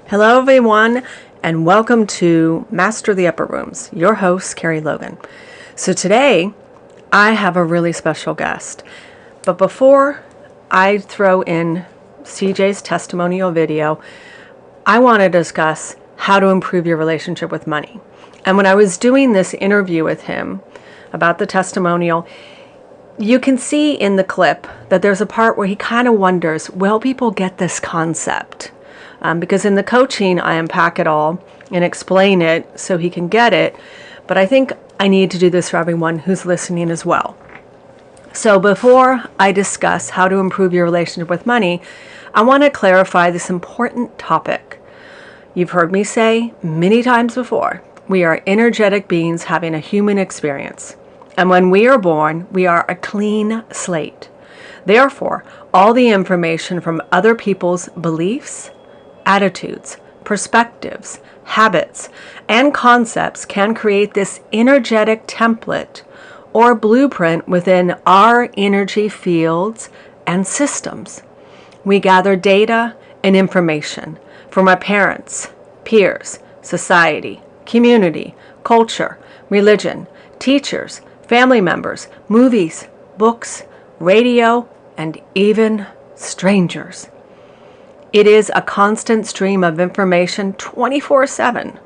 Hello everyone, and welcome to Master the Upper Rooms, your host, Carrie Logan. So today, I have a really special guest. But before I throw in CeeJay's testimonial video, I want to discuss how to improve your relationship with money. And when I was doing this interview with him about the testimonial, you can see in the clip that there's a part where he kind of wonders, will people get this concept? Because in the coaching, I unpack it all and explain it so he can get it. But I think I need to do this for everyone who's listening as well. So before I discuss how to improve your relationship with money, I want to clarify this important topic. You've heard me say many times before, we are energetic beings having a human experience. And when we are born, we are a clean slate. Therefore, all the information from other people's beliefs, attitudes, perspectives, habits, and concepts can create this energetic template or blueprint within our energy fields and systems. We gather data and information from our parents, peers, society, community, culture, religion, teachers, family members, movies, books, radio, and even strangers. It is a constant stream of information 24/7,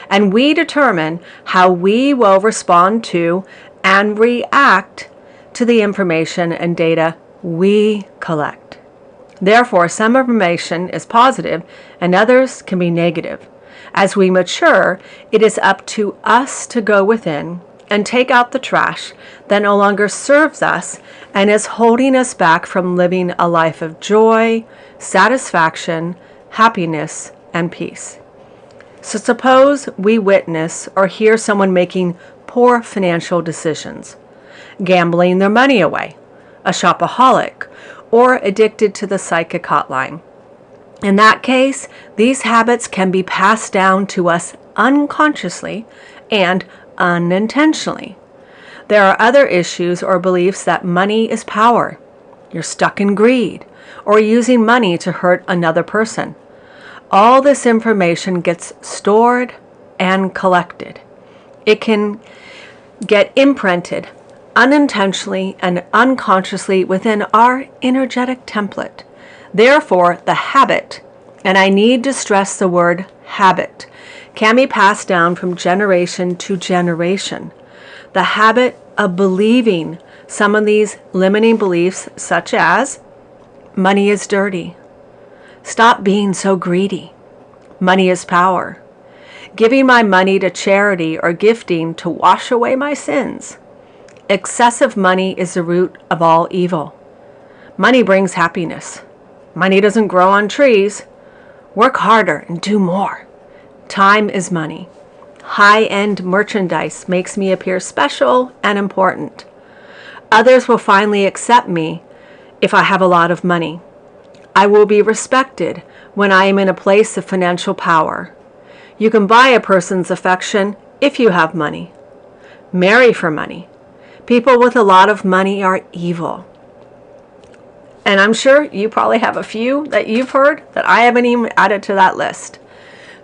and we determine how we will respond to and react to the information and data we collect. Therefore, some information is positive and others can be negative. As we mature, it is up to us to go within and take out the trash that no longer serves us and is holding us back from living a life of joy, satisfaction, happiness, and peace. So suppose we witness or hear someone making poor financial decisions, gambling their money away, a shopaholic, or addicted to the psychic hotline. In that case, these habits can be passed down to us unconsciously and unintentionally. There are other issues or beliefs that money is power. You're stuck in greed or using money to hurt another person. All this information gets stored and collected. It can get imprinted unintentionally and unconsciously within our energetic template. Therefore, the habit, and I need to stress the word habit, can be passed down from generation to generation. The habit of believing some of these limiting beliefs, such as money is dirty, stop being so greedy, money is power, giving my money to charity or gifting to wash away my sins, excessive money is the root of all evil, money brings happiness, money doesn't grow on trees, work harder and do more. Time is money. High-end merchandise makes me appear special and important. Others will finally accept me if I have a lot of money. I will be respected when I am in a place of financial power. You can buy a person's affection if you have money. Marry for money. People with a lot of money are evil. And I'm sure you probably have a few that you've heard that I haven't even added to that list.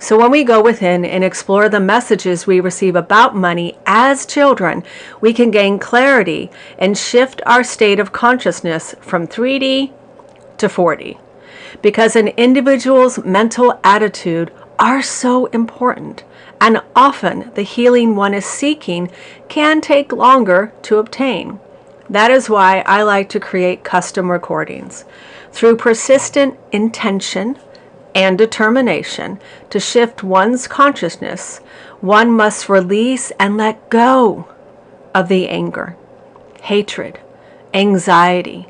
So when we go within and explore the messages we receive about money as children, we can gain clarity and shift our state of consciousness from 3D to 4D. Because an individual's mental attitude are so important, and often the healing one is seeking can take longer to obtain. That is why I like to create custom recordings. Through persistent intention and determination to shift one's consciousness, one must release and let go of the anger, hatred, anxiety,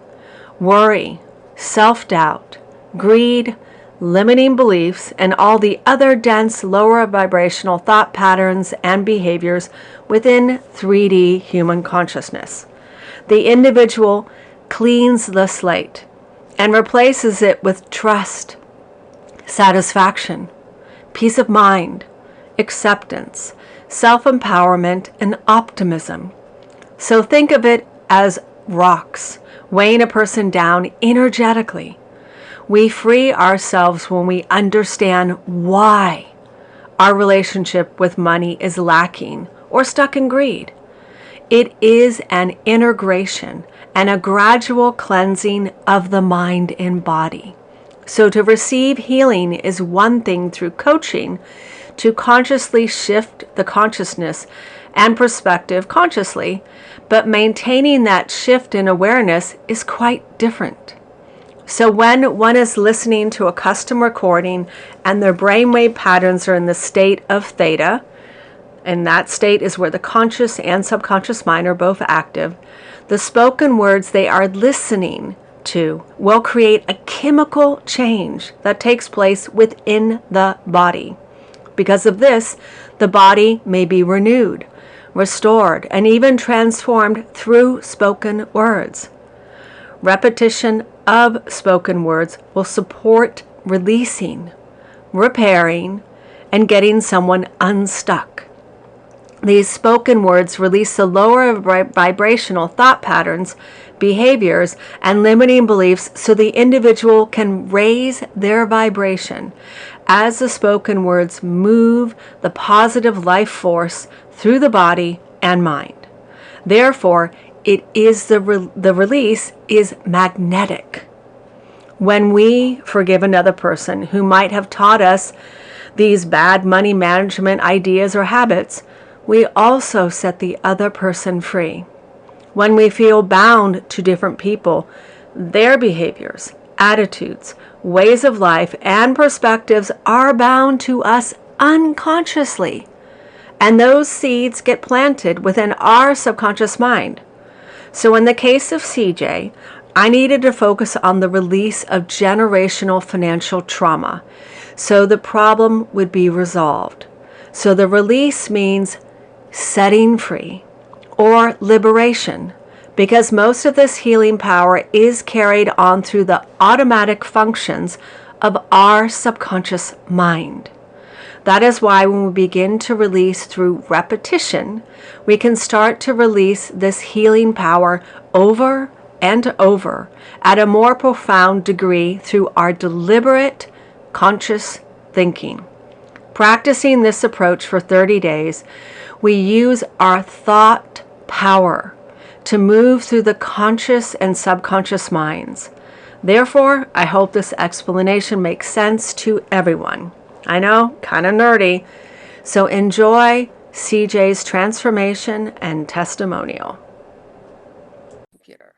worry, self-doubt, greed, limiting beliefs, and all the other dense lower vibrational thought patterns and behaviors within 3D human consciousness. The individual cleans the slate and replaces it with trust, satisfaction, peace of mind, acceptance, self-empowerment, and optimism. So think of it as rocks weighing a person down energetically. We free ourselves when we understand why our relationship with money is lacking or stuck in greed. It is an integration and a gradual cleansing of the mind and body. So to receive healing is one thing through coaching, to consciously shift the consciousness and perspective consciously, but maintaining that shift in awareness is quite different. So when one is listening to a custom recording and their brainwave patterns are in the state of theta, and that state is where the conscious and subconscious mind are both active, the spoken words they are listening to will create a chemical change that takes place within the body. Because of this, the body may be renewed, restored, and even transformed through spoken words. Repetition of spoken words will support releasing, repairing, and getting someone unstuck. These spoken words release the lower vibrational thought patterns, behaviors, and limiting beliefs so the individual can raise their vibration as the spoken words move the positive life force through the body and mind. Therefore, it is the release is magnetic. When we forgive another person who might have taught us these bad money management ideas or habits, we also set the other person free. When we feel bound to different people, their behaviors, attitudes, ways of life, and perspectives are bound to us unconsciously. And those seeds get planted within our subconscious mind. So in the case of CeeJay, I needed to focus on the release of generational financial trauma so the problem would be resolved. So the release means setting free or liberation, because most of this healing power is carried on through the automatic functions of our subconscious mind. That is why when we begin to release through repetition, we can start to release this healing power over and over at a more profound degree through our deliberate, conscious thinking. Practicing this approach for 30 days, we use our thought power to move through the conscious and subconscious minds. Therefore, I hope this explanation makes sense to everyone. I know, kind of nerdy. So enjoy CeeJay's transformation and testimonial. Computer.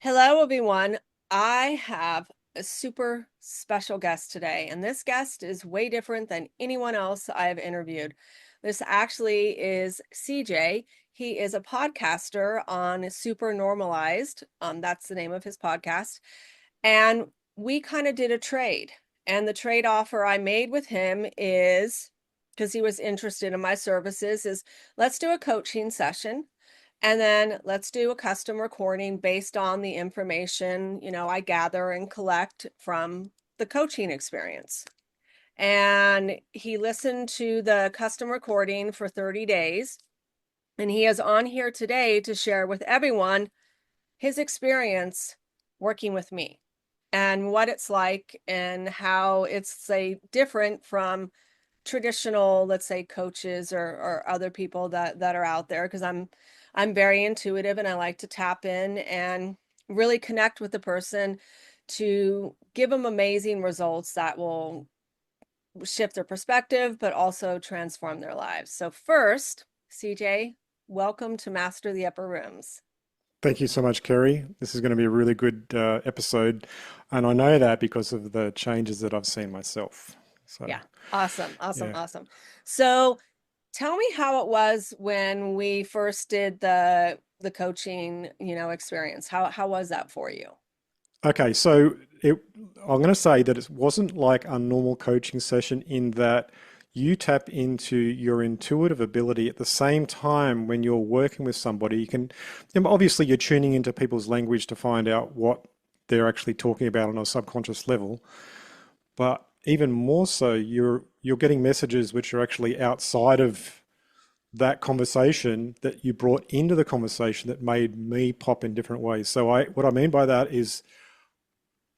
Hello, everyone. I have a super special guest today, and this guest is way different than anyone else I have interviewed. This actually is CeeJay. He is a podcaster on Super Normalized. That's the name of his podcast. And we kind of did a trade. And the trade offer I made with him is, because he was interested in my services, is let's do a coaching session. And then let's do a custom recording based on the information, I gather and collect from the coaching experience. And he listened to the custom recording for 30 days. And he is on here today to share with everyone his experience working with me and what it's like and how it's, say, different from traditional, let's say, coaches or other people that are out there, because I'm very intuitive and I like to tap in and really connect with the person to give them amazing results that will shift their perspective, but also transform their lives. So first, CeeJay, welcome to Master the Upper Rooms. Thank you so much, Kerry. This is going to be a really good episode. And I know that because of the changes that I've seen myself. So, yeah, awesome. Yeah. So tell me how it was when we first did the coaching, experience. How was that for you? Okay, so I'm going to say that it wasn't like a normal coaching session in that you tap into your intuitive ability at the same time when you're working with somebody. Obviously you're tuning into people's language to find out what they're actually talking about on a subconscious level, but even more so, you're getting messages which are actually outside of that conversation that you brought into the conversation that made me pop in different ways. So what I mean by that is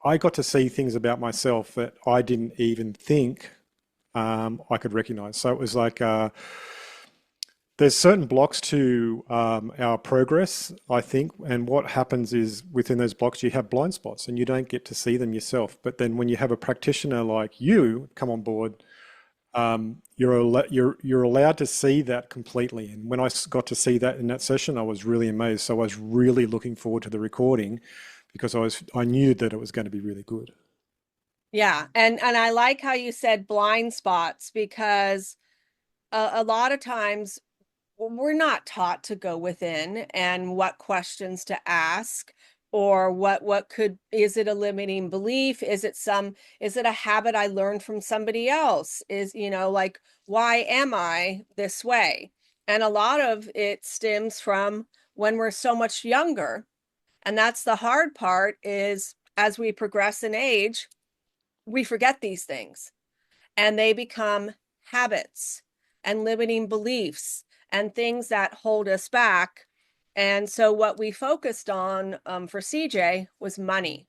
I got to see things about myself that I didn't even think I could recognize. So it was like there's certain blocks to our progress, I think, and what happens is within those blocks you have blind spots and you don't get to see them yourself. But then when you have a practitioner like you come on board, you're allowed to see that completely. And when got to see that in that session, I was really amazed. So I was really looking forward to the recording because I knew that it was going to be really good. Yeah, and I like how you said blind spots because a lot of times we're not taught to go within and what questions to ask or what could, is it a limiting belief, is it a habit I learned from somebody else, is, like, why am I this way? And a lot of it stems from when we're so much younger, and that's the hard part, is as we progress in age we forget these things and they become habits and limiting beliefs and things that hold us back. And so, what we focused on for CeeJay was money,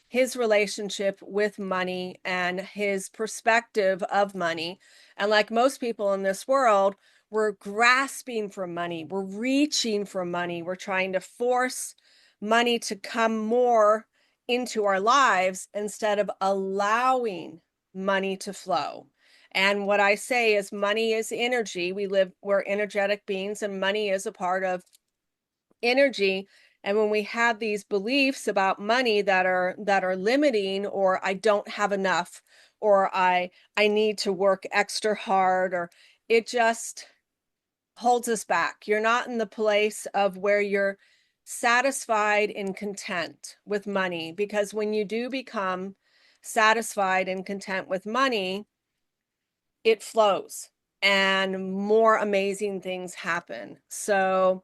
his relationship with money and his perspective of money. And like most people in this world, we're grasping for money, we're reaching for money, we're trying to force money to come more into our lives instead of allowing money to flow. And what I say is money is energy. We're energetic beings, and money is a part of energy. And when we have these beliefs about money that are limiting, or I don't have enough, or I need to work extra hard, or it just holds us back. You're not in the place of where you're satisfied and content with money, because when you do become satisfied and content with money, it flows and more amazing things happen. So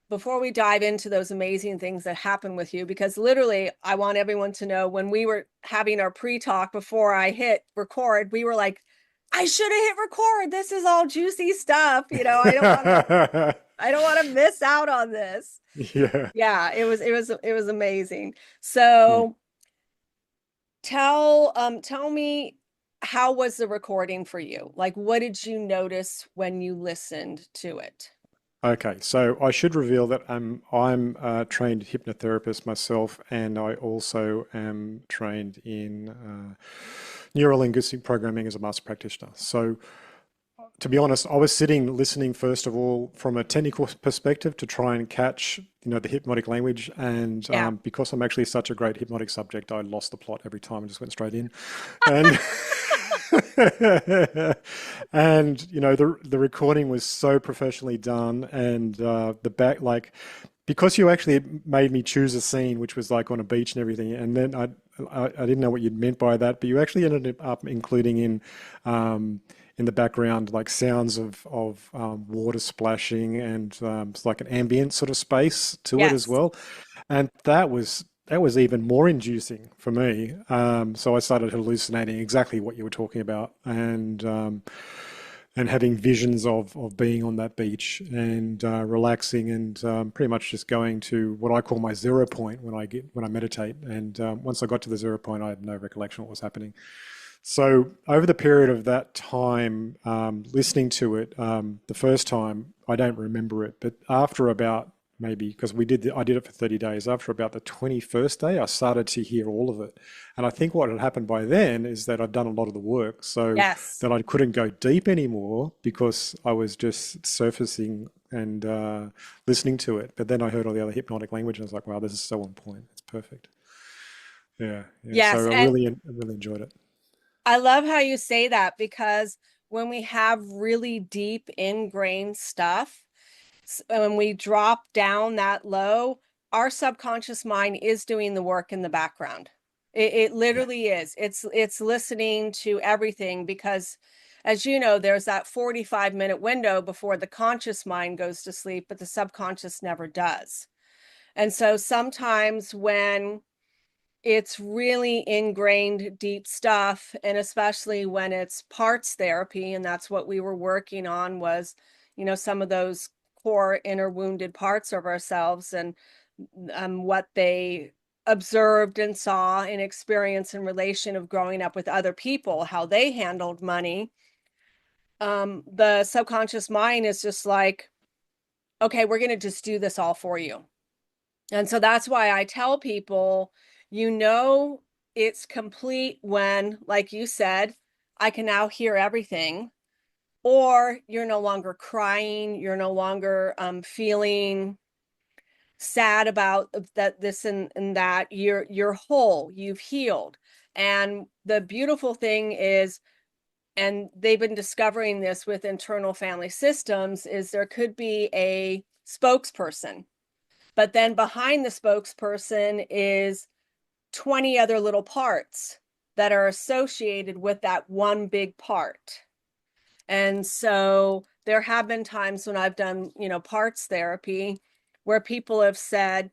before we dive into those amazing things that happen with you, because literally I want everyone to know, when we were having our pre-talk before I hit record, we were like, I should have hit record. This is all juicy stuff. I don't want to miss out on this. Yeah. Yeah, it was amazing. Mm. So tell me, how was the recording for you? Like, what did you notice when you listened to it? Okay, so I should reveal that I'm a trained hypnotherapist myself, and I also am trained in neuro-linguistic programming as a master practitioner. So to be honest, I was sitting listening first of all from a technical perspective to try and catch, the hypnotic language. And Yeah. because I'm actually such a great hypnotic subject, I lost the plot every time and just went straight in. And and the recording was so professionally done, and the back like because you actually made me choose a scene which was like on a beach and everything, and then I didn't know what you'd meant by that, but you actually ended up including in the background like sounds of water splashing, and it's like an ambient sort of space to it as Yes. well, and that was even more inducing for me. So I started hallucinating exactly what you were talking about, and having visions of being on that beach and relaxing, and pretty much just going to what I call my zero point when I meditate. And once I got to the zero point, I had no recollection of what was happening. So over the period of that time, listening to it, the first time I don't remember it, but after about maybe because I did it for 30 days. After about the 21st day, I started to hear all of it, and I think what had happened by then is that I'd done a lot of the work, so Yes. that I couldn't go deep anymore because I was just surfacing and listening to it. But then I heard all the other hypnotic language, and I was like, wow, this is so on point. It's perfect. Yeah, yeah. Yes. So And I really enjoyed it. I love how you say that, because when we have really deep ingrained stuff, when we drop down that low, our subconscious mind is doing the work in the background. It Yeah. literally is. It's listening to everything, because as you know, there's that 45-minute window before the conscious mind goes to sleep, but the subconscious never does. And so sometimes when it's really ingrained deep stuff, and especially when it's parts therapy, and that's what we were working on, was some of those core inner wounded parts of ourselves, and what they observed and saw and experienced in relation of growing up with other people, how they handled money, the subconscious mind is just like, okay, we're going to just do this all for you. And so that's why I tell people, you know, it's complete when, like you said, I can now hear everything, or you're no longer crying, you're no longer feeling sad about that, this and that. You're whole, you've healed. And the beautiful thing is, and they've been discovering this with internal family systems, is there could be a spokesperson, but then behind the spokesperson is 20 other little parts that are associated with that one big part. And so there have been times when I've done, parts therapy where people have said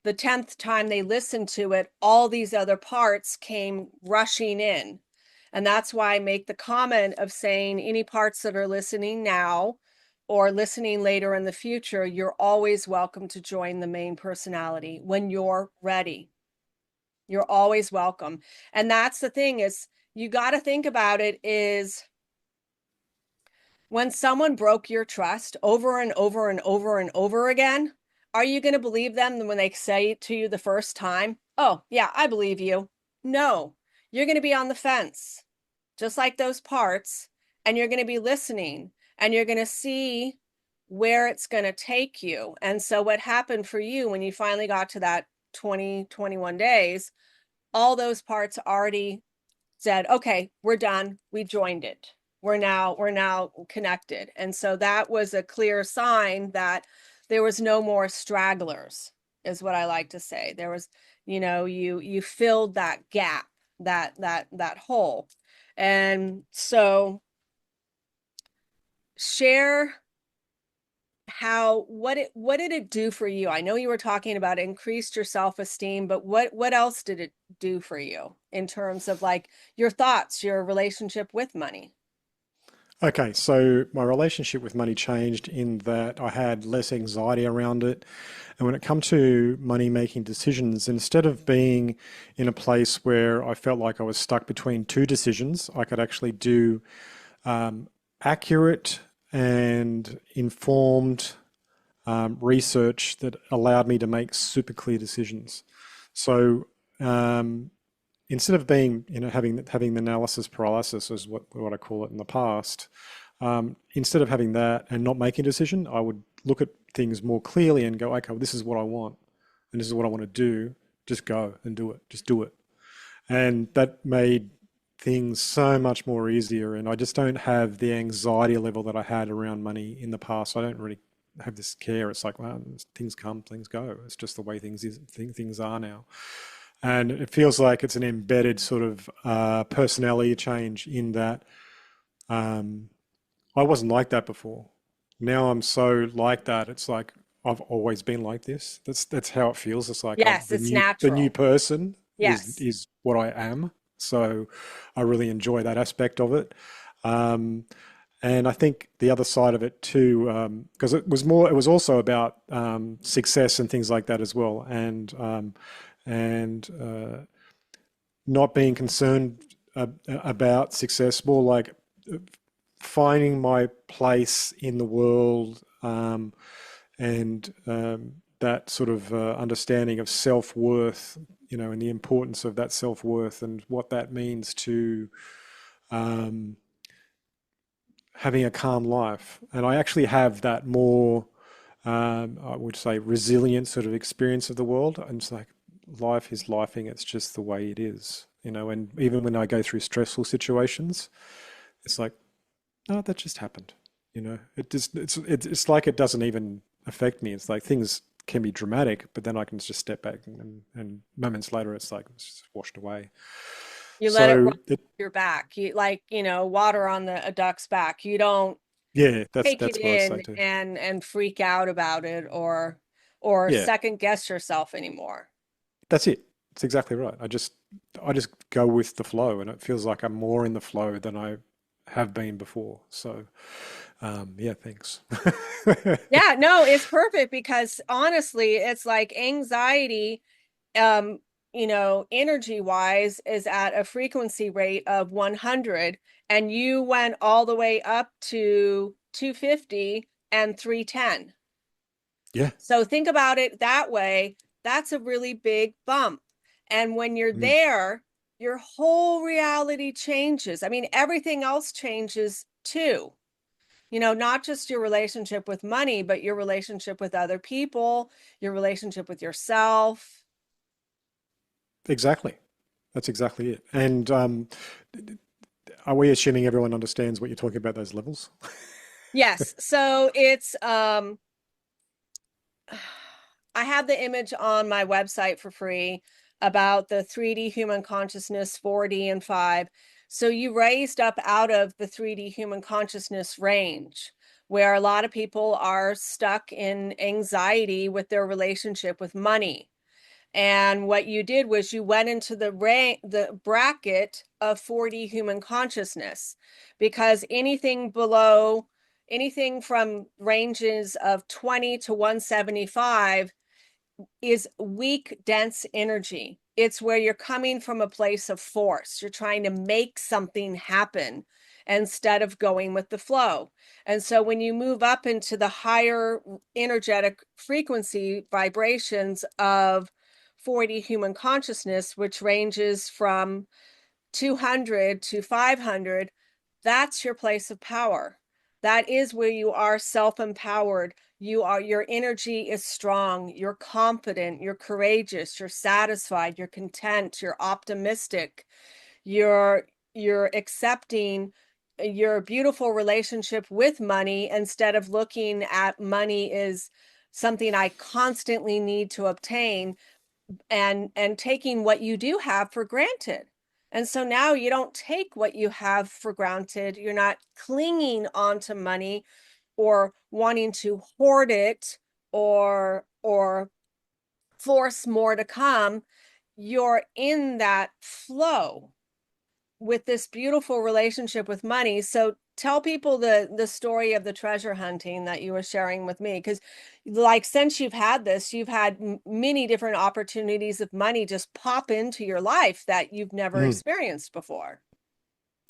the 10th time they listened to it, all these other parts came rushing in. And that's why I make the comment of saying any parts that are listening now or listening later in the future, you're always welcome to join the main personality when you're ready. You're always welcome. And that's the thing, is you got to think about it, is when someone broke your trust over and over and over and over again, are you going to believe them when they say to you the first time, oh, yeah, I believe you? No, you're going to be on the fence, just like those parts, and you're going to be listening, and you're going to see where it's going to take you. And so what happened for you when you finally got to that 20, 21 days, all those parts already said, okay, we're done. We joined it. We're now connected. And so that was a clear sign that there was no more stragglers, is what I like to say. There was, you filled that gap, that hole. And so share what did it do for you? I know you were talking about increased your self-esteem, but what else did it do for you in terms of like your thoughts, your relationship with money? Okay, so my relationship with money changed in that I had less anxiety around it. And when it come to money making decisions, instead of being in a place where I felt like I was stuck between two decisions, I could actually do accurate and informed research that allowed me to make super clear decisions. So instead of being, having the analysis paralysis, is what I call it in the past. Instead of having that and not making a decision, I would look at things more clearly and go, okay, well, this is what I want, and this is what I want to do. Just go and do it. Just do it. And that made things so much more easier. And I just don't have the anxiety level that I had around money in the past. I don't really have this care. It's like, well, things come, things go. It's just the way things are now. And it feels like it's an embedded sort of personality change in that I wasn't like that before. Now I'm so like that. It's like I've always been like this. That's how it feels. It's like I'm Yes, it's the new natural. person Yes. is what I am. So I really enjoy that aspect of it. Um, and I think the other side of it too, because it was also about success and things like that as well, and not being concerned about success, more like finding my place in the world, and that sort of understanding of self-worth, and the importance of that self-worth and what that means to um, having a calm life. And I actually have that more, I would say, resilient sort of experience of the world. And it's like life is lifing. It's just the way it is, And even when I go through stressful situations, it's like, oh, that just happened. It just it's like it doesn't even affect me. It's like things can be dramatic, but then I can just step back and moments later, it's like it's just washed away. You let it run So it, your back. You like, water on a duck's back. You don't yeah, that's take it that's what I'd say in too. and freak out about it, or Yeah, second guess yourself anymore. that's it. It's exactly right. I just go with the flow, and it feels like I'm more in the flow than I have been before. So, yeah, thanks. Yeah, no, it's perfect because honestly, it's like anxiety. energy wise is at a frequency rate of 100, and you went all the way up to 250 and 310. Yeah. So think about it that way. That's a really big bump. And when you're Mm. there, your whole reality changes. I mean, everything else changes too. Not just your relationship with money, but your relationship with other people, your relationship with yourself. Exactly. That's exactly it. And are we assuming everyone understands what you're talking about, those levels? Yes. So it's I have the image on my website for free about the 3D human consciousness, 4D and 5. So you raised up out of the 3D human consciousness range, where a lot of people are stuck in anxiety with their relationship with money. And what you did was you went into the bracket of 4D human consciousness, because anything from ranges of 20 to 175 is weak, dense energy. It's where you're coming from a place of force. You're trying to make something happen instead of going with the flow. And so when you move up into the higher energetic frequency vibrations of 4D human consciousness, which ranges from 200 to 500, that's your place of power. That is where you are self-empowered. Your energy is strong, you're confident, you're courageous, you're satisfied, you're content, you're optimistic, you're you're accepting your beautiful relationship with money, instead of looking at money as something I constantly need to obtain, and taking what you do have for granted. And so now you don't take what you have for granted. You're not clinging onto money or wanting to hoard it, or force more to come. You're in that flow with this beautiful relationship with money. So tell people the story of the treasure hunting that you were sharing with me, because like, since you've had this, you've had many different opportunities of money just pop into your life that you've never Mm. experienced before.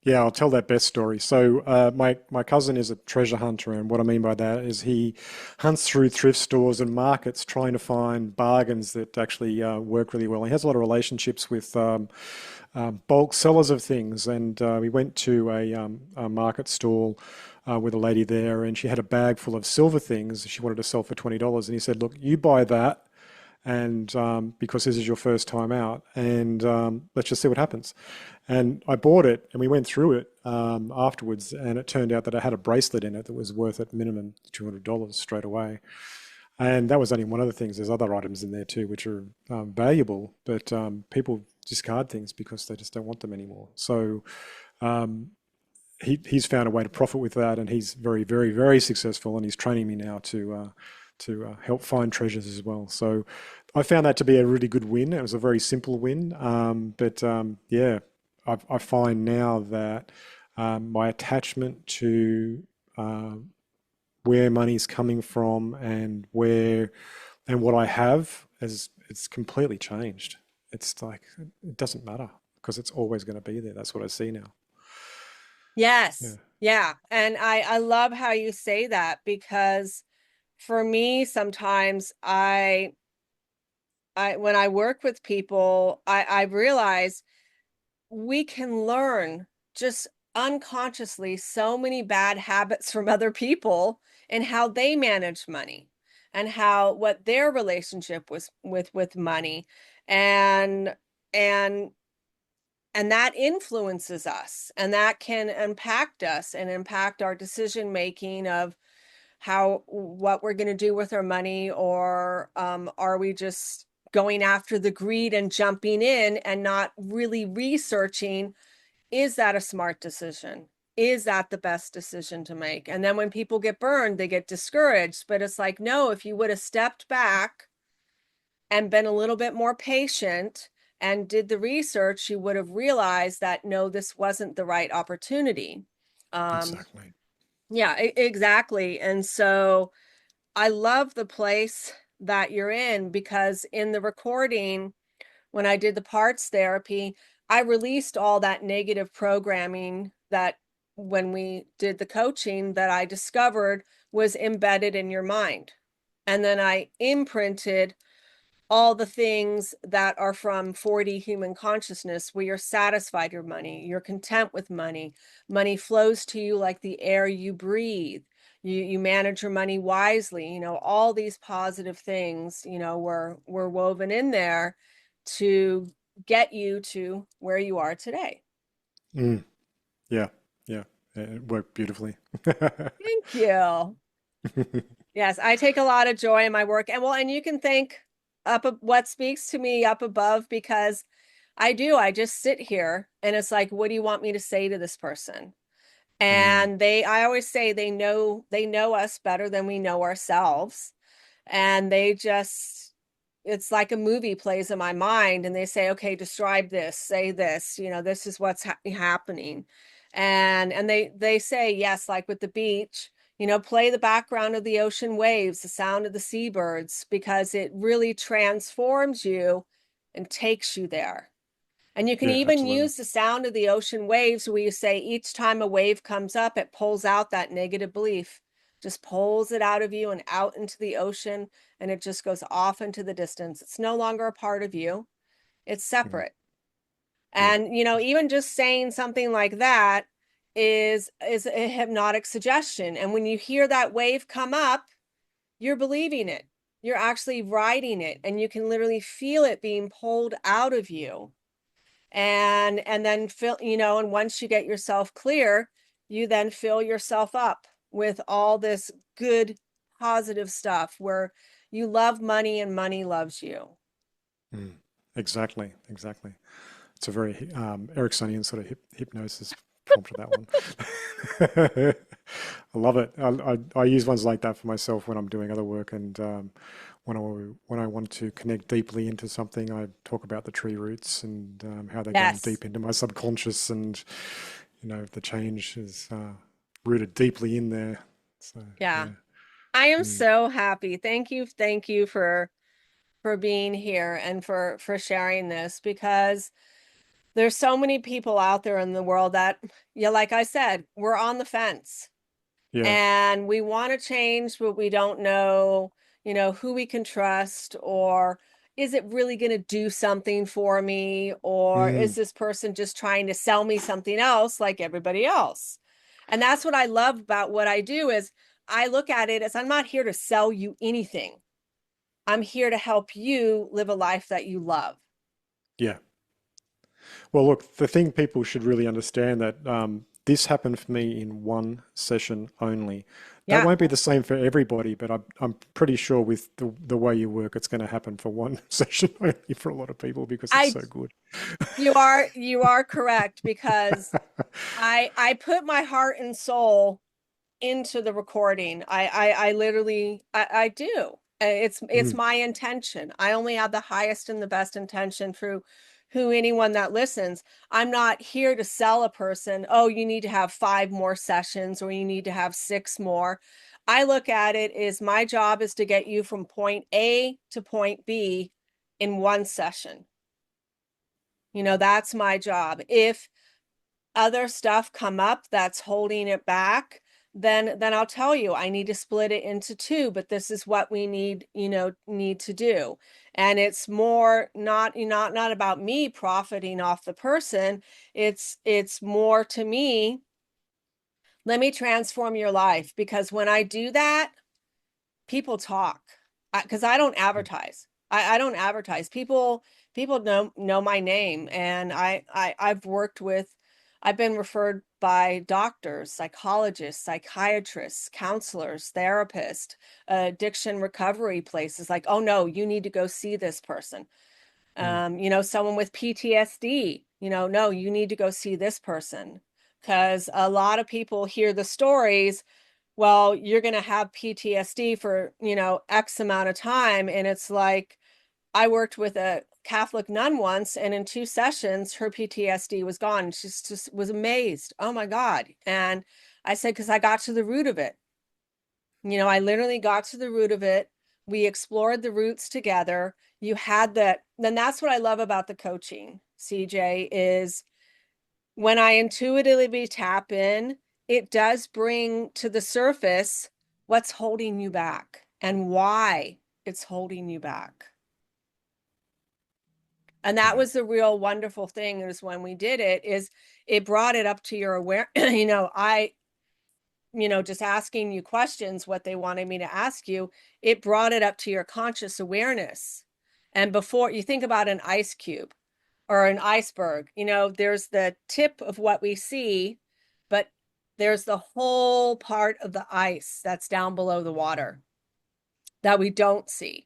Yeah, I'll tell that best story. So, my cousin is a treasure hunter, and what I mean by that is he hunts through thrift stores and markets trying to find bargains that actually work really well. He has a lot of relationships with bulk sellers of things, and we went to a market stall with a lady there, and she had a bag full of silver things she wanted to sell for $20, and he said, "Look, you buy that." And because this is your first time out, and let's just see what happens. And I bought it, and we went through it afterwards, and it turned out that I had a bracelet in it that was worth at minimum $200 straight away. And that was only one of the things. There's other items in there too, which are valuable, but people discard things because they just don't want them anymore. So um, he's found a way to profit with that, and he's very, very, very successful. And he's training me now to help find treasures as well. So I found that to be a really good win. It was a very simple win, but yeah, I find now that my attachment to where money's coming from and where and what I have is it's completely changed. It's like it doesn't matter because it's always going to be there. That's what I see now. Yeah. Yes. Yeah. And I love how you say that, because for me, sometimes I when I work with people, I realize we can learn just unconsciously so many bad habits from other people, and how they manage money, and how what their relationship was with money, and and and that influences us, and that can impact us and impact our decision making of how what we're going to do with our money, or are we just going after the greed and jumping in and not really researching, is that a smart decision? Is that the best decision to make? And then when people get burned, they get discouraged. But it's like, no, if you would have stepped back and been a little bit more patient and did the research, you would have realized that no, this wasn't the right opportunity. Um, Exactly. yeah, exactly. And so I love the place that you're in, because in the recording, when I did the parts therapy, I released all that negative programming that when we did the coaching that I discovered was embedded in your mind. And then I imprinted all the things that are from 4D human consciousness, where you're satisfied your money, you're content with money, money flows to you like the air you breathe, you manage your money wisely, all these positive things, were woven in there to get you to where you are today. Mm. Yeah, yeah, it worked beautifully. Thank you. Yes, I take a lot of joy in my work. And you can thank what speaks to me up above, because I do. I just sit here and it's like, what do you want me to say to this person? Mm. And I always say they know us better than we know ourselves. And it's like a movie plays in my mind, and they say, okay, describe this, say this, this is what's happening. And they say, yes, like with the beach, play the background of the ocean waves, the sound of the seabirds, because it really transforms you and takes you there. And you can Yeah, even absolutely. use the sound of the ocean waves, where you say each time a wave comes up, it pulls out that negative belief, just pulls it out of you and out into the ocean, and it just goes off into the distance. It's no longer a part of you, it's Mm. separate. Yeah. And even just saying something like that is a hypnotic suggestion. And when you hear that wave come up, you're believing it. You're actually riding it, and you can literally feel it being pulled out of you. And then and once you get yourself clear, you then fill yourself up with all this good positive stuff, where you love money and money loves you. Mm. Exactly, exactly. It's a very Ericksonian sort of hypnosis prompt for that one. I love it. I use ones like that for myself when I'm doing other work, and when I want to connect deeply into something, I talk about the tree roots and how they're going Yes. deep into my subconscious, and the change is rooted deeply in there. So Yeah, yeah. I am Mm. so happy. Thank you for being here and for sharing this, because there's so many people out there in the world that, yeah, like I said, we're on the fence. Yeah. And we want to change, but we don't know, who we can trust, or is it really going to do something for me, or is Mm. this person just trying to sell me something else like everybody else? And that's what I love about what I do, is I look at it as, I'm not here to sell you anything. I'm here to help you live a life that you love. Yeah. Well, look, the thing people should really understand that this happened for me in one session only. That Yeah. won't be the same for everybody, but I'm pretty sure with the way you work, it's going to happen for one session only for a lot of people because it's I so good. you are correct, because I put my heart and soul into the recording. I literally I do. It's Mm. my intention. I only have the highest and the best intention for who anyone that listens. I'm not here to sell a person, oh, you need to have 5 more sessions, or you need to have 6 more. I look at it as, my job is to get you from point A to point B in one session. That's my job. If other stuff come up that's holding it back, then I'll tell you, I need to split it into two, but this is what we need to do. And it's more not about me profiting off the person. It's more to me, let me transform your life, because when I do that, people talk, because I don't advertise. I don't advertise. People know my name, and I've been referred by doctors, psychologists, psychiatrists, counselors, therapists, addiction recovery places, like, oh no, you need to go see this person. Mm. Someone with PTSD, no, you need to go see this person. Because a lot of people hear the stories, well, you're going to have PTSD for, X amount of time. And it's like, I worked with a Catholic nun once, and in 2 sessions, her PTSD was gone. She just was amazed. Oh my God. And I said, because I got to the root of it. I literally got to the root of it We explored the roots together. You had that. Then that's what I love about the coaching, CeeJay, is when I intuitively tap in, it does bring to the surface what's holding you back and why it's holding you back. And that Yeah. was the real wonderful thing is when we did it, is it brought it up to your aware. Just asking you questions, what they wanted me to ask you, it brought it up to your conscious awareness. And before you think about an ice cube or an iceberg, there's the tip of what we see, but there's the whole part of the ice that's down below the water that we don't see.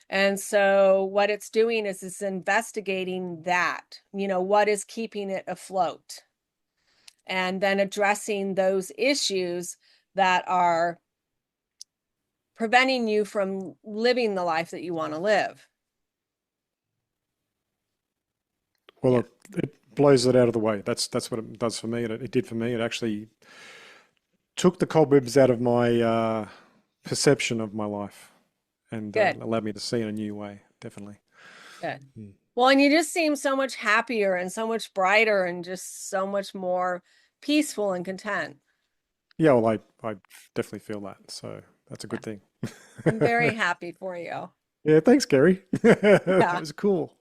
And so what it's doing is it's investigating that, what is keeping it afloat, and then addressing those issues that are preventing you from living the life that you want to live. Well, Yeah, it blows it out of the way. That's what it does for me. It did for me. It actually took the cobwebs out of my perception of my life and good, allowed me to see in a new way. Definitely. good. Mm. Well, and you just seem so much happier and so much brighter and just so much more peaceful and content. Yeah, well, I definitely feel that. So that's a Yeah, good thing. I'm very happy for you. Yeah, thanks, Gary. That Yeah. was cool.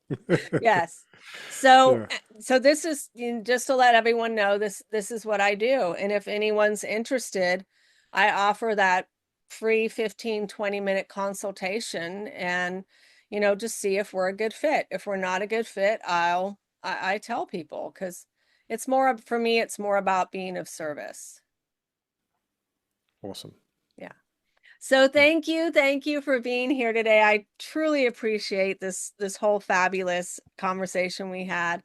Yes. So Yeah. so this is, just to let everyone know, this is what I do. And if anyone's interested, I offer that free 15-20 minute consultation, and just see if we're a good fit. If we're not a good fit, I tell people, because for me, it's more about being of service. Awesome. Yeah. So Mm. thank you for being here today. I truly appreciate this whole fabulous conversation we had.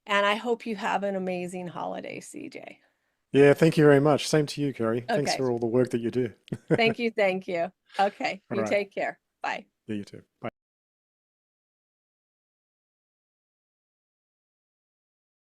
And I hope you have an amazing holiday, CeeJay. Yeah, thank you very much. Same to you, Gary. Thanks Okay. for all the work that you do. Thank you. Thank you. Okay. All You right. take care. Bye. Yeah, you too. Bye.